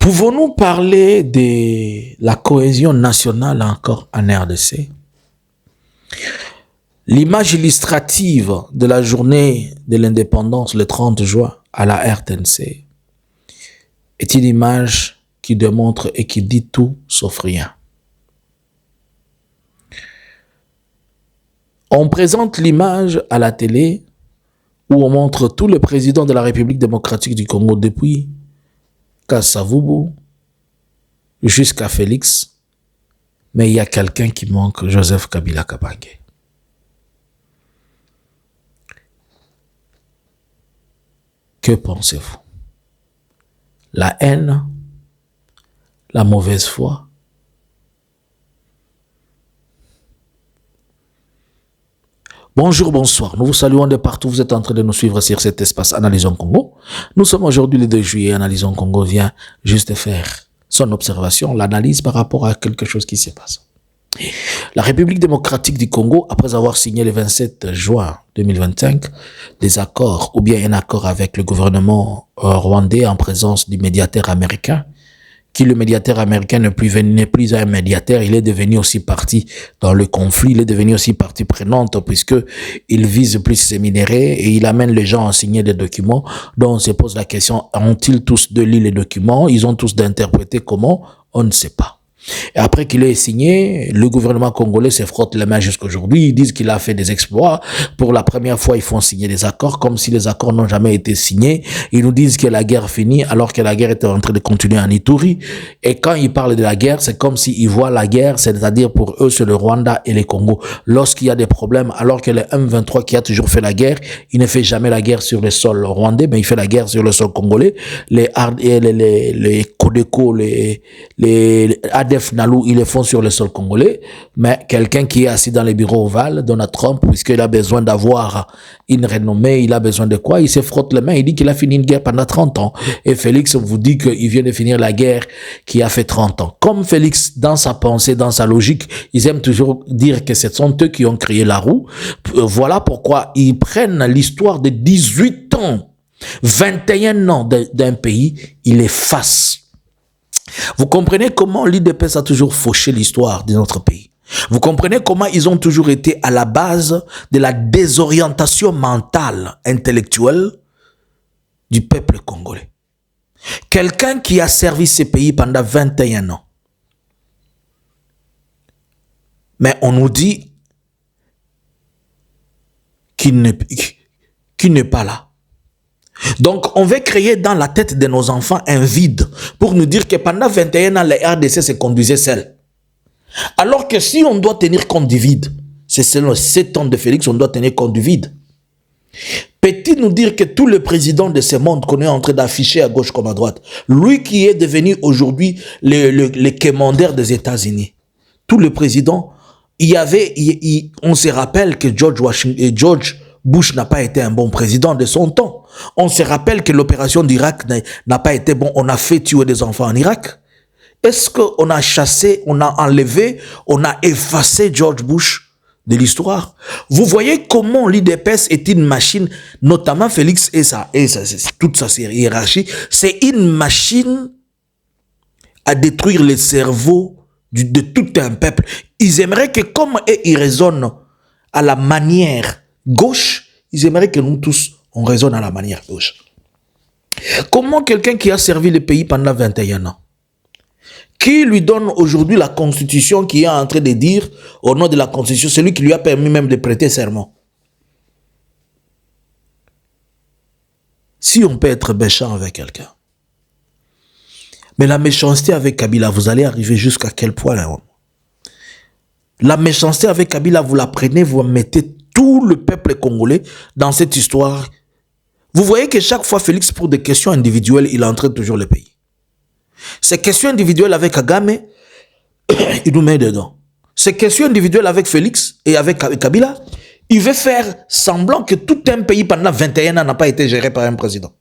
Pouvons-nous parler de la cohésion nationale encore en RDC? L'image illustrative de la journée de l'indépendance le 30 juin à la RTNC est une image qui démontre et qui dit tout sauf rien. On présente l'image à la télé où on montre tout le président de la République démocratique du Congo depuis Kasavubu jusqu'à Félix, mais il y a quelqu'un qui manque, Joseph Kabila Kabange. Que pensez-vous? La haine? La mauvaise foi? Bonjour, bonsoir. Nous vous saluons de partout. Vous êtes en train de nous suivre sur cet espace Analysons Congo. Nous sommes aujourd'hui le 2 juillet. Analysons Congo vient juste de faire son observation, l'analyse par rapport à quelque chose qui se passe. La République démocratique du Congo, après avoir signé le 27 juin 2025 des accords ou bien un accord avec le gouvernement rwandais en présence du médiateur américain, qui le médiateur américain n'est plus un médiateur, il est devenu aussi partie dans le conflit, il est devenu aussi partie prenante puisque il vise plus ses minéraux et il amène les gens à signer des documents dont on se pose la question, ont-ils tous de lire les documents? Ils ont tous d'interpréter comment? On ne sait pas. Et après qu'il ait signé, le gouvernement congolais se frotte les mains jusqu'aujourd'hui. Ils disent qu'il a fait des exploits. Pour la première fois, ils font signer des accords, comme si les accords n'ont jamais été signés. Ils nous disent que la guerre finit, alors que la guerre était en train de continuer en Ituri. Et quand ils parlent de la guerre, c'est comme s'ils voient la guerre, c'est-à-dire pour eux, c'est le Rwanda et les Congo. Lorsqu'il y a des problèmes, alors que le M23 qui a toujours fait la guerre, il ne fait jamais la guerre sur le sol rwandais, mais il fait la guerre sur le sol congolais. Les Codeco, les ADF Nalou, ils le font sur le sol congolais, mais quelqu'un qui est assis dans les bureaux ovales, Donald Trump, puisqu'il a besoin d'avoir une renommée, il a besoin de quoi? Il se frotte les mains, il dit qu'il a fini une guerre pendant 30 ans. Et Félix vous dit qu'il vient de finir la guerre qui a fait 30 ans. Comme Félix, dans sa pensée, dans sa logique, ils aiment toujours dire que ce sont eux qui ont créé la roue. Voilà pourquoi ils prennent l'histoire de 18 ans, 21 ans d'un pays, ils l'effacent. Vous comprenez comment l'IDPS a toujours fauché l'histoire de notre pays. Vous comprenez comment ils ont toujours été à la base de la désorientation mentale, intellectuelle du peuple congolais. Quelqu'un qui a servi ce pays pendant 21 ans. Mais on nous dit qu'il n'est pas là. Donc, on veut créer dans la tête de nos enfants un vide pour nous dire que pendant 21 ans, les RDC se conduisaient seuls. Alors que si on doit tenir compte du vide, c'est selon 7 ans de Félix, on doit tenir compte du vide. Peut-il nous dire que tout le président de ce monde qu'on est en train d'afficher à gauche comme à droite, lui qui est devenu aujourd'hui le commandeur des États-Unis, tout le président, on se rappelle que George Bush n'a pas été un bon président de son temps. On se rappelle que l'opération d'Irak n'a pas été bon. On a fait tuer des enfants en Irak. Est-ce qu'on a chassé, on a enlevé, on a effacé George Bush de l'histoire? Vous voyez comment l'IDPS est une machine, notamment Félix et toute sa hiérarchie, c'est une machine à détruire le cerveau de tout un peuple. Ils aimeraient que comme ils raisonnent à la manière gauche, ils aimeraient que nous tous, on raisonne à la manière gauche. Comment quelqu'un qui a servi le pays pendant 21 ans, qui lui donne aujourd'hui la constitution, qui est en train de dire, au nom de la constitution, celui qui lui a permis même de prêter serment. Si on peut être méchant avec quelqu'un, mais la méchanceté avec Kabila, vous allez arriver jusqu'à quel point là? La méchanceté avec Kabila, vous la prenez, vous mettez tout le peuple congolais dans cette histoire. Vous voyez que chaque fois, Félix, pour des questions individuelles, il entraîne toujours le pays. Ces questions individuelles avec Kagame, il nous met dedans. Ces questions individuelles avec Félix et avec Kabila, il veut faire semblant que tout un pays pendant 21 ans n'a pas été géré par un président.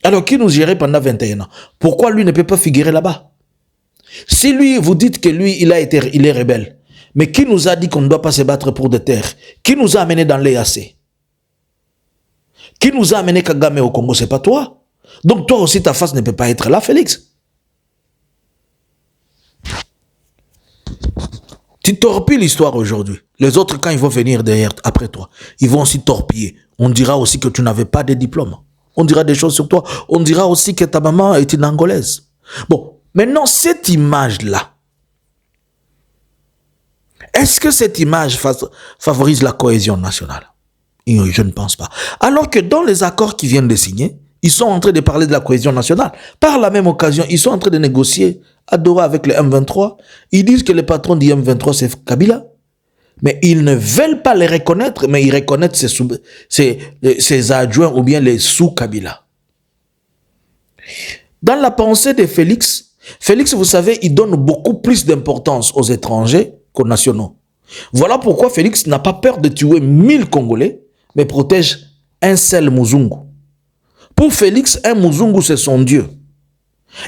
Alors, qui nous gérait pendant 21 ans? Pourquoi lui ne peut pas figurer là-bas? Si lui, vous dites que lui, il est rebelle, mais qui nous a dit qu'on ne doit pas se battre pour des terres? Qui nous a amené dans l'EAC? Qui nous a amené Kagame au Congo? C'est pas toi. Donc toi aussi, ta face ne peut pas être là, Félix. Tu torpilles l'histoire aujourd'hui. Les autres, quand ils vont venir derrière, après toi, ils vont aussi torpiller. On dira aussi que tu n'avais pas de diplôme. On dira des choses sur toi. On dira aussi que ta maman est une Angolaise. Bon, maintenant, cette image-là, est-ce que cette image favorise la cohésion nationale? Je ne pense pas. Alors que dans les accords qu'ils viennent de signer, ils sont en train de parler de la cohésion nationale. Par la même occasion, ils sont en train de négocier à Doha avec le M23. Ils disent que le patron du M23, c'est Kabila. Mais ils ne veulent pas les reconnaître, mais ils reconnaissent ses adjoints ou bien les sous-Kabila. Dans la pensée de Félix, vous savez, il donne beaucoup plus d'importance aux étrangers qu'aux nationaux. Voilà pourquoi Félix n'a pas peur de tuer 1000 Congolais, mais protège un seul Muzungu. Pour Félix, un Muzungu, c'est son Dieu.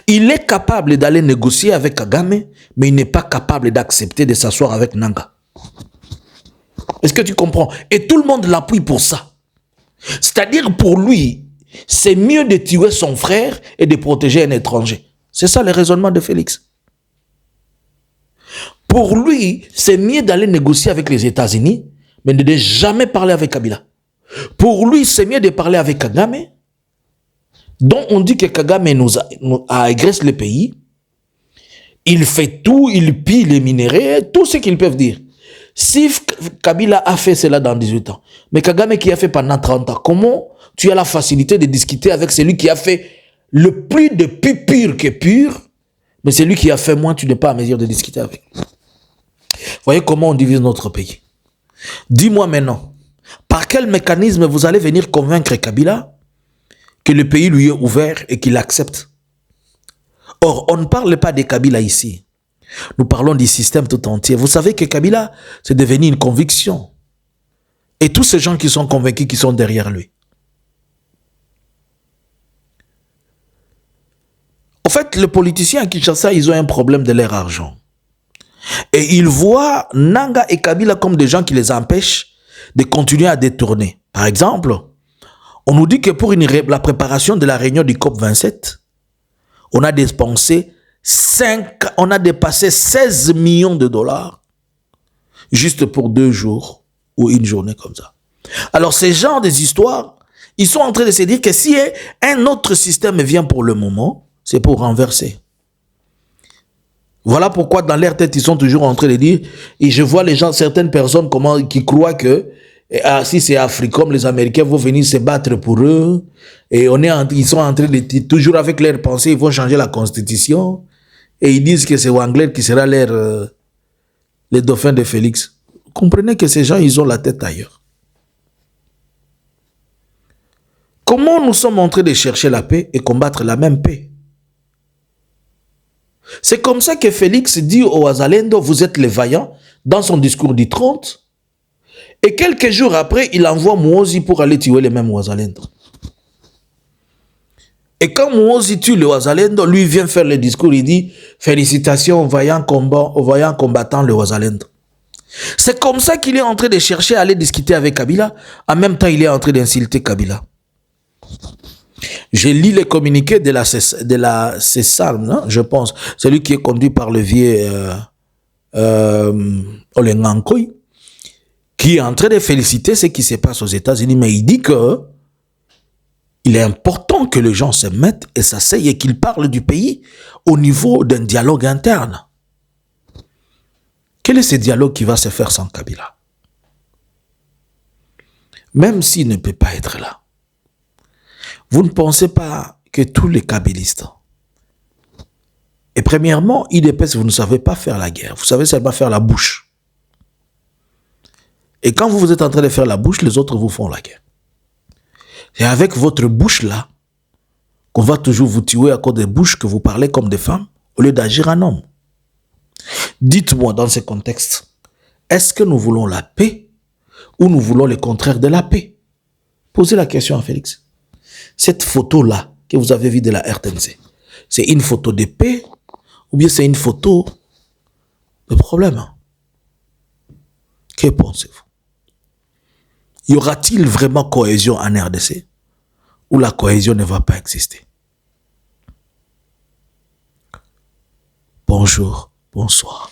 Il est capable d'aller négocier avec Kagame, mais il n'est pas capable d'accepter de s'asseoir avec Nanga. Est-ce que tu comprends? Et tout le monde l'appuie pour ça. C'est-à-dire, pour lui, c'est mieux de tuer son frère et de protéger un étranger. C'est ça le raisonnement de Félix. Pour lui, c'est mieux d'aller négocier avec les États-Unis, mais de ne jamais parler avec Kabila. Pour lui, c'est mieux de parler avec Kagame, dont on dit que Kagame nous agresse le pays. Il fait tout, il pille les minéraux, tout ce qu'ils peuvent dire. Si Kabila a fait cela dans 18 ans, mais Kagame qui a fait pendant 30 ans, comment tu as la facilité de discuter avec celui qui a fait le plus de pur que pur, mais celui qui a fait moins, tu n'es pas à mesure de discuter avec. Voyez comment on divise notre pays. Dis-moi maintenant, par quel mécanisme vous allez venir convaincre Kabila que le pays lui est ouvert et qu'il accepte? Or, on ne parle pas de Kabila ici. Nous parlons du système tout entier. Vous savez que Kabila, c'est devenu une conviction. Et tous ces gens qui sont convaincus, qui sont derrière lui. En fait, les politiciens à Kinshasa, ils ont un problème de leur argent. Et ils voient Nanga et Kabila comme des gens qui les empêchent de continuer à détourner. Par exemple, on nous dit que pour la préparation de la réunion du COP27, on a dépensé on a dépassé 16 millions de dollars juste pour 2 jours ou une journée comme ça. Alors, ces genres des histoires, ils sont en train de se dire que si un autre système vient pour le moment, c'est pour renverser. Voilà pourquoi dans leur tête, ils sont toujours en train de dire, et je vois les gens, certaines personnes qui croient que si c'est Africom, les Américains vont venir se battre pour eux, et ils sont en train de, toujours avec leurs pensées, ils vont changer la constitution, et ils disent que c'est Wangler qui sera les dauphins de Félix. Vous comprenez que ces gens, ils ont la tête ailleurs. Comment nous sommes en train de chercher la paix et combattre la même paix? C'est comme ça que Félix dit aux Wazalendo, vous êtes les vaillants, dans son discours du 30. Et quelques jours après, il envoie Muhoozi pour aller tuer les mêmes Wazalendo. Et quand Muhoozi tue le Wazalendo, lui vient faire le discours, il dit « Félicitations aux vaillants combattants le Wazalendo ». C'est comme ça qu'il est en train de chercher à aller discuter avec Kabila. En même temps, il est en train d'insulter Kabila. Je lis les communiqués de la CESAM, je pense, celui qui est conduit par le vieux Olengankoy, qui est en train de féliciter ce qui se passe aux États-Unis, mais il dit que il est important que les gens se mettent et s'asseyent et qu'ils parlent du pays au niveau d'un dialogue interne. Quel est ce dialogue qui va se faire sans Kabila? Même s'il ne peut pas être là. Vous ne pensez pas que tous les kabylistes, et premièrement, IDPS, vous ne savez pas faire la guerre, vous savez seulement faire la bouche. Et quand vous êtes en train de faire la bouche, les autres vous font la guerre. C'est avec votre bouche-là qu'on va toujours vous tuer à cause des bouches que vous parlez comme des femmes au lieu d'agir en homme. Dites-moi dans ce contexte, est-ce que nous voulons la paix ou nous voulons le contraire de la paix? Posez la question à Félix. Cette photo-là que vous avez vue de la RTNC, c'est une photo de paix ou bien c'est une photo de problème? Que pensez-vous? Y aura-t-il vraiment cohésion en RDC ou la cohésion ne va pas exister? Bonjour, bonsoir.